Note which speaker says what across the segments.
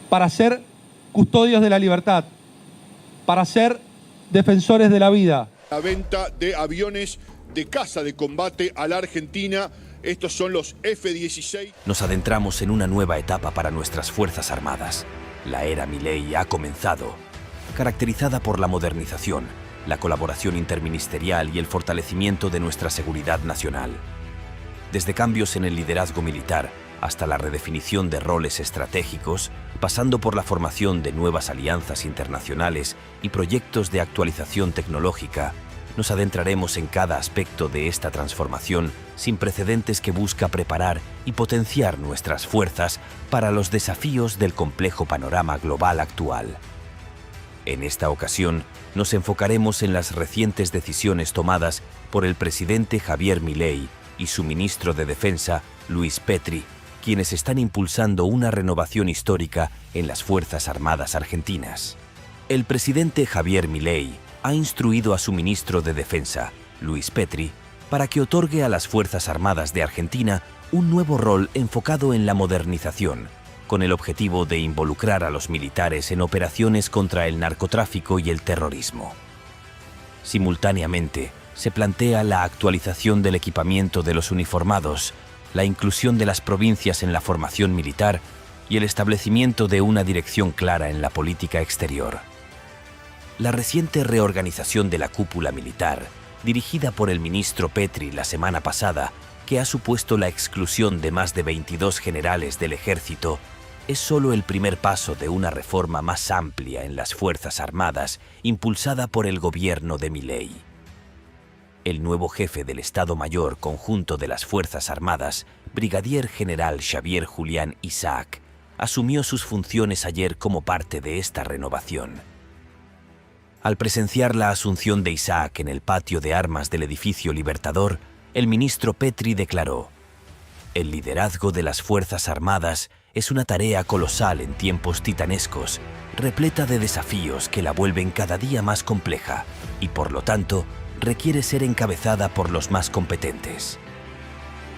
Speaker 1: para ser custodios de la libertad, para ser defensores de la vida.
Speaker 2: La venta de aviones de caza de combate a la Argentina. Estos son los F-16.
Speaker 3: Nos adentramos en una nueva etapa para nuestras Fuerzas Armadas. La era Milei ha comenzado, caracterizada por la modernización, la colaboración interministerial y el fortalecimiento de nuestra seguridad nacional. Desde cambios en el liderazgo militar hasta la redefinición de roles estratégicos, pasando por la formación de nuevas alianzas internacionales y proyectos de actualización tecnológica, nos adentraremos en cada aspecto de esta transformación sin precedentes que busca preparar y potenciar nuestras fuerzas para los desafíos del complejo panorama global actual. En esta ocasión, nos enfocaremos en las recientes decisiones tomadas por el presidente Javier Milei y su ministro de Defensa, Luis Petri, quienes están impulsando una renovación histórica en las Fuerzas Armadas argentinas. El presidente Javier Milei ha instruido a su ministro de Defensa, Luis Petri, para que otorgue a las Fuerzas Armadas de Argentina un nuevo rol enfocado en la modernización, con el objetivo de involucrar a los militares en operaciones contra el narcotráfico y el terrorismo. Simultáneamente, se plantea la actualización del equipamiento de los uniformados, la inclusión de las provincias en la formación militar y el establecimiento de una dirección clara en la política exterior. La reciente reorganización de la cúpula militar, dirigida por el ministro Petri la semana pasada, que ha supuesto la exclusión de más de 22 generales del ejército, es solo el primer paso de una reforma más amplia en las Fuerzas Armadas, impulsada por el gobierno de Milei. El nuevo jefe del Estado Mayor Conjunto de las Fuerzas Armadas, brigadier general Xavier Julián Isaac, asumió sus funciones ayer como parte de esta renovación. Al presenciar la asunción de Isaac en el patio de armas del edificio Libertador, el ministro Petri declaró: «El liderazgo de las Fuerzas Armadas es una tarea colosal en tiempos titanescos, repleta de desafíos que la vuelven cada día más compleja y, por lo tanto, requiere ser encabezada por los más competentes».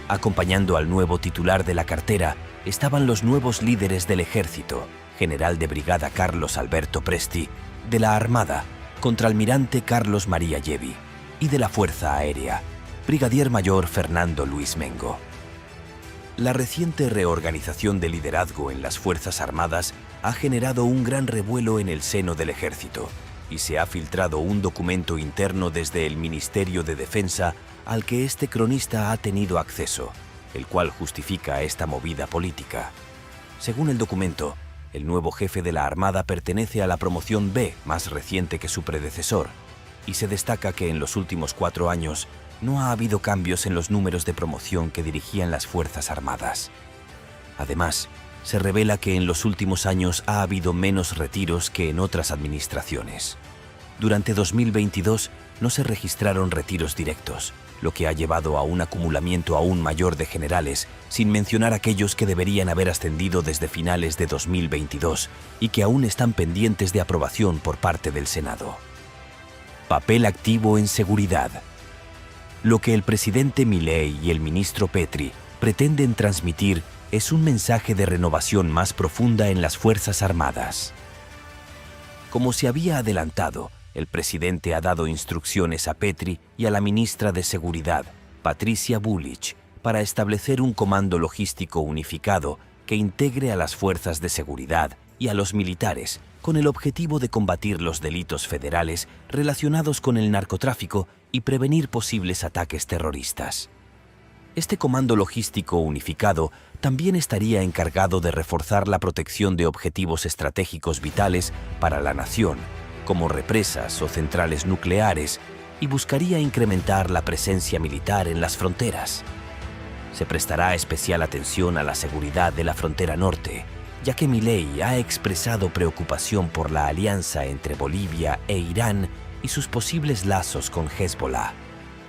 Speaker 3: Acompañando al nuevo titular de la cartera estaban los nuevos líderes del Ejército, general de brigada Carlos Alberto Presti, de la Armada, contraalmirante Carlos María Llevi, y de la Fuerza Aérea, brigadier mayor Fernando Luis Mengo. La reciente reorganización de liderazgo en las Fuerzas Armadas ha generado un gran revuelo en el seno del Ejército, y se ha filtrado un documento interno desde el Ministerio de Defensa al que este cronista ha tenido acceso, el cual justifica esta movida política. Según el documento, el nuevo jefe de la Armada pertenece a la promoción B, más reciente que su predecesor, y se destaca que en los últimos 4 años no ha habido cambios en los números de promoción que dirigían las Fuerzas Armadas. Además, se revela que en los últimos años ha habido menos retiros que en otras administraciones. Durante 2022 no se registraron retiros directos, lo que ha llevado a un acumulamiento aún mayor de generales, sin mencionar aquellos que deberían haber ascendido desde finales de 2022 y que aún están pendientes de aprobación por parte del Senado. Papel activo en seguridad. Lo que el presidente Milei y el ministro Petri pretenden transmitir es un mensaje de renovación más profunda en las Fuerzas Armadas. Como se había adelantado, el presidente ha dado instrucciones a Petri y a la ministra de Seguridad, Patricia Bullrich, para establecer un comando logístico unificado que integre a las fuerzas de seguridad y a los militares, con el objetivo de combatir los delitos federales relacionados con el narcotráfico y prevenir posibles ataques terroristas. Este comando logístico unificado también estaría encargado de reforzar la protección de objetivos estratégicos vitales para la nación, como represas o centrales nucleares, y buscaría incrementar la presencia militar en las fronteras. Se prestará especial atención a la seguridad de la frontera norte, ya que Milei ha expresado preocupación por la alianza entre Bolivia e Irán y sus posibles lazos con Hezbollah,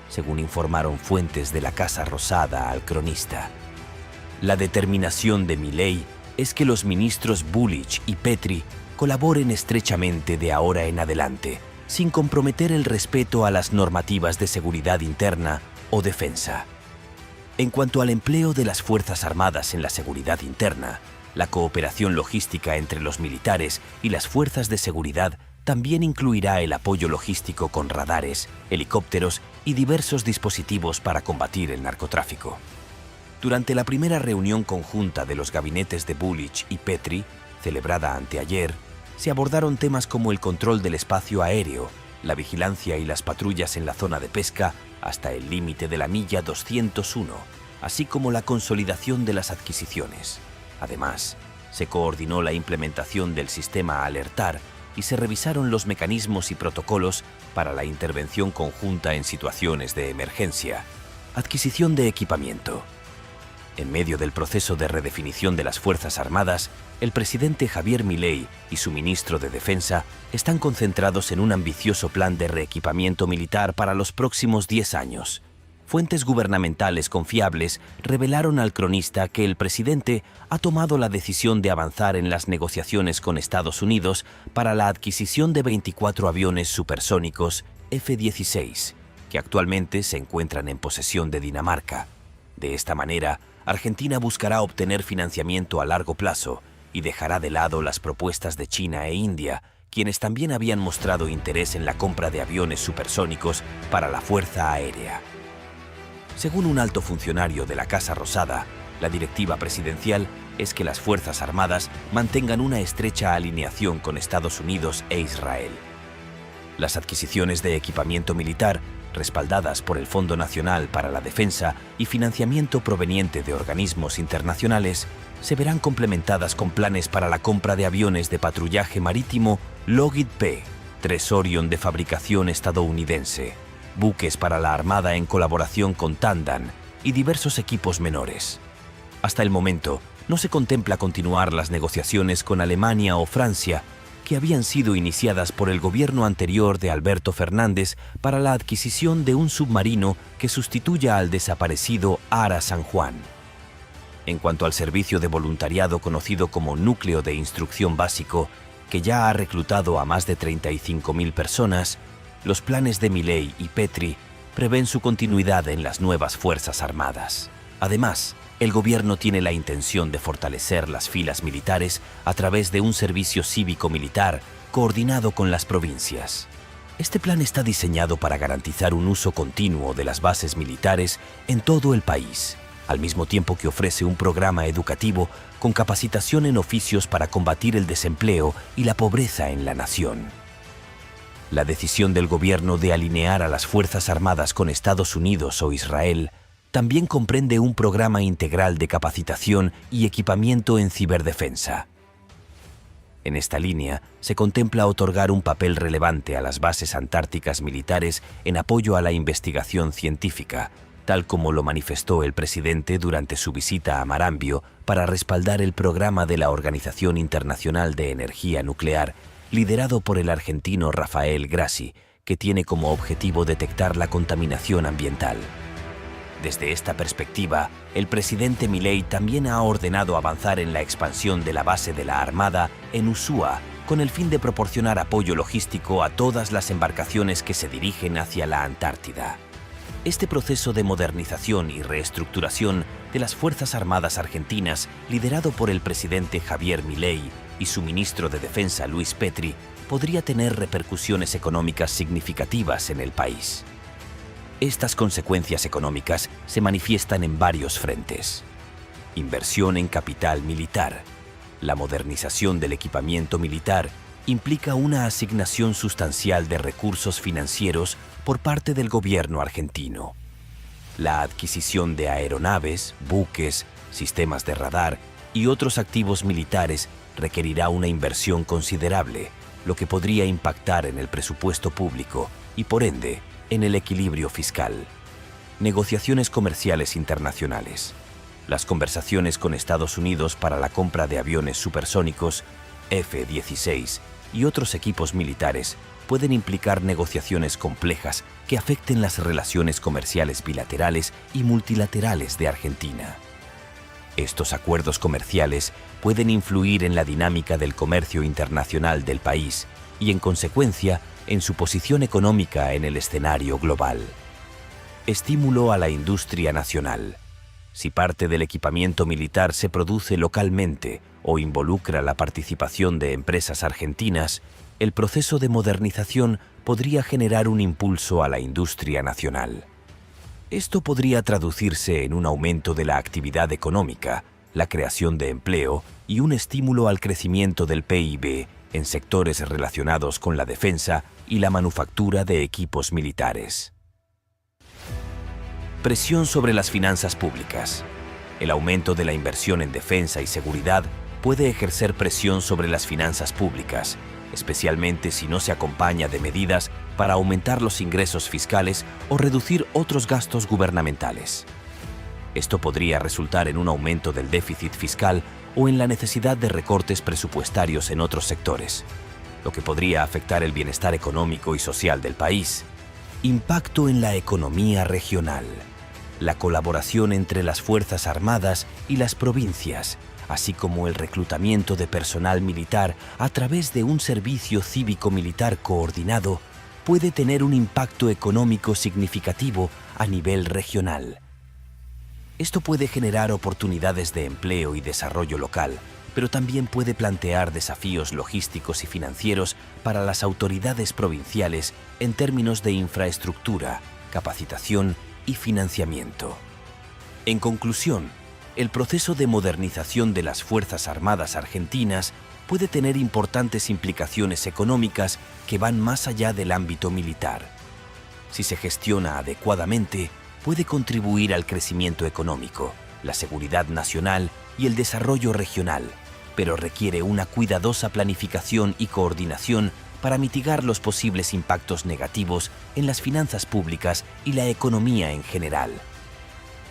Speaker 3: según informaron fuentes de la Casa Rosada al cronista. La determinación de Milei es que los ministros Bullrich y Petri colaboren estrechamente de ahora en adelante, sin comprometer el respeto a las normativas de seguridad interna o defensa. En cuanto al empleo de las Fuerzas Armadas en la seguridad interna, La cooperación logística entre los militares y las fuerzas de seguridad también incluirá el apoyo logístico con radares, helicópteros y diversos dispositivos para combatir el narcotráfico. Durante la primera reunión conjunta de los gabinetes de Bullish y Petri, celebrada anteayer, se abordaron temas como el control del espacio aéreo, la vigilancia y las patrullas en la zona de pesca hasta el límite de la milla 201, así como la consolidación de las adquisiciones. Además, se coordinó la implementación del sistema Alertar y se revisaron los mecanismos y protocolos para la intervención conjunta en situaciones de emergencia. Adquisición de equipamiento. En medio del proceso de redefinición de las Fuerzas Armadas, el presidente Javier Milei y su ministro de Defensa están concentrados en un ambicioso plan de reequipamiento militar para los próximos 10 años. Fuentes gubernamentales confiables revelaron al cronista que el presidente ha tomado la decisión de avanzar en las negociaciones con Estados Unidos para la adquisición de 24 aviones supersónicos F-16, que actualmente se encuentran en posesión de Dinamarca. De esta manera, Argentina buscará obtener financiamiento a largo plazo y dejará de lado las propuestas de China e India, quienes también habían mostrado interés en la compra de aviones supersónicos para la Fuerza Aérea. Según un alto funcionario de la Casa Rosada, la directiva presidencial es que las Fuerzas Armadas mantengan una estrecha alineación con Estados Unidos e Israel. Las adquisiciones de equipamiento militar, respaldadas por el Fondo Nacional para la Defensa y financiamiento proveniente de organismos internacionales, se verán complementadas con planes para la compra de aviones de patrullaje marítimo Lockheed P-3 Orion de fabricación estadounidense, buques para la Armada en colaboración con Tandan y diversos equipos menores. Hasta el momento, no se contempla continuar las negociaciones con Alemania o Francia, que habían sido iniciadas por el gobierno anterior de Alberto Fernández para la adquisición de un submarino que sustituya al desaparecido Ara San Juan. En cuanto al servicio de voluntariado conocido como Núcleo de Instrucción Básico, que ya ha reclutado a más de 35.000 personas, los planes de Milei y Petri prevén su continuidad en las nuevas Fuerzas Armadas. Además, el gobierno tiene la intención de fortalecer las filas militares a través de un servicio cívico-militar coordinado con las provincias. Este plan está diseñado para garantizar un uso continuo de las bases militares en todo el país, al mismo tiempo que ofrece un programa educativo con capacitación en oficios para combatir el desempleo y la pobreza en la nación. La decisión del gobierno de alinear a las Fuerzas Armadas con Estados Unidos o Israel también comprende un programa integral de capacitación y equipamiento en ciberdefensa. En esta línea, se contempla otorgar un papel relevante a las bases antárticas militares en apoyo a la investigación científica, tal como lo manifestó el presidente durante su visita a Marambio para respaldar el programa de la Organización Internacional de Energía Nuclear, liderado por el argentino Rafael Grassi, que tiene como objetivo detectar la contaminación ambiental. Desde esta perspectiva, el presidente Milei también ha ordenado avanzar en la expansión de la base de la Armada en Ushuaia, con el fin de proporcionar apoyo logístico a todas las embarcaciones que se dirigen hacia la Antártida. Este proceso de modernización y reestructuración de las Fuerzas Armadas argentinas, liderado por el presidente Javier Milei y su ministro de Defensa Luis Petri, podría tener repercusiones económicas significativas en el país. Estas consecuencias económicas se manifiestan en varios frentes. Inversión en capital militar. La modernización del equipamiento militar implica una asignación sustancial de recursos financieros por parte del gobierno argentino. La adquisición de aeronaves, buques, sistemas de radar y otros activos militares requerirá una inversión considerable, lo que podría impactar en el presupuesto público y, por ende, en el equilibrio fiscal. Negociaciones comerciales internacionales. Las conversaciones con Estados Unidos para la compra de aviones supersónicos F-16 y otros equipos militares pueden implicar negociaciones complejas que afecten las relaciones comerciales bilaterales y multilaterales de Argentina. Estos acuerdos comerciales pueden influir en la dinámica del comercio internacional del país y, en consecuencia, en su posición económica en el escenario global. Estímulo a la industria nacional. Si parte del equipamiento militar se produce localmente o involucra la participación de empresas argentinas, el proceso de modernización podría generar un impulso a la industria nacional. Esto podría traducirse en un aumento de la actividad económica, la creación de empleo y un estímulo al crecimiento del PIB en sectores relacionados con la defensa y la manufactura de equipos militares. Presión sobre las finanzas públicas. El aumento de la inversión en defensa y seguridad puede ejercer presión sobre las finanzas públicas, especialmente si no se acompaña de medidas para aumentar los ingresos fiscales o reducir otros gastos gubernamentales. Esto podría resultar en un aumento del déficit fiscal o en la necesidad de recortes presupuestarios en otros sectores, lo que podría afectar el bienestar económico y social del país. Impacto en la economía regional. La colaboración entre las Fuerzas Armadas y las provincias, así como el reclutamiento de personal militar a través de un servicio cívico-militar coordinado, puede tener un impacto económico significativo a nivel regional. Esto puede generar oportunidades de empleo y desarrollo local, pero también puede plantear desafíos logísticos y financieros para las autoridades provinciales en términos de infraestructura, capacitación y financiamiento. En conclusión, el proceso de modernización de las Fuerzas Armadas argentinas puede tener importantes implicaciones económicas que van más allá del ámbito militar. Si se gestiona adecuadamente, puede contribuir al crecimiento económico, la seguridad nacional y el desarrollo regional, pero requiere una cuidadosa planificación y coordinación para mitigar los posibles impactos negativos en las finanzas públicas y la economía en general.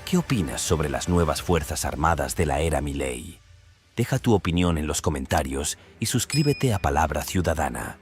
Speaker 3: ¿Qué opinas sobre las nuevas Fuerzas Armadas de la era Milei? Deja tu opinión en los comentarios y suscríbete a Palabra Ciudadana.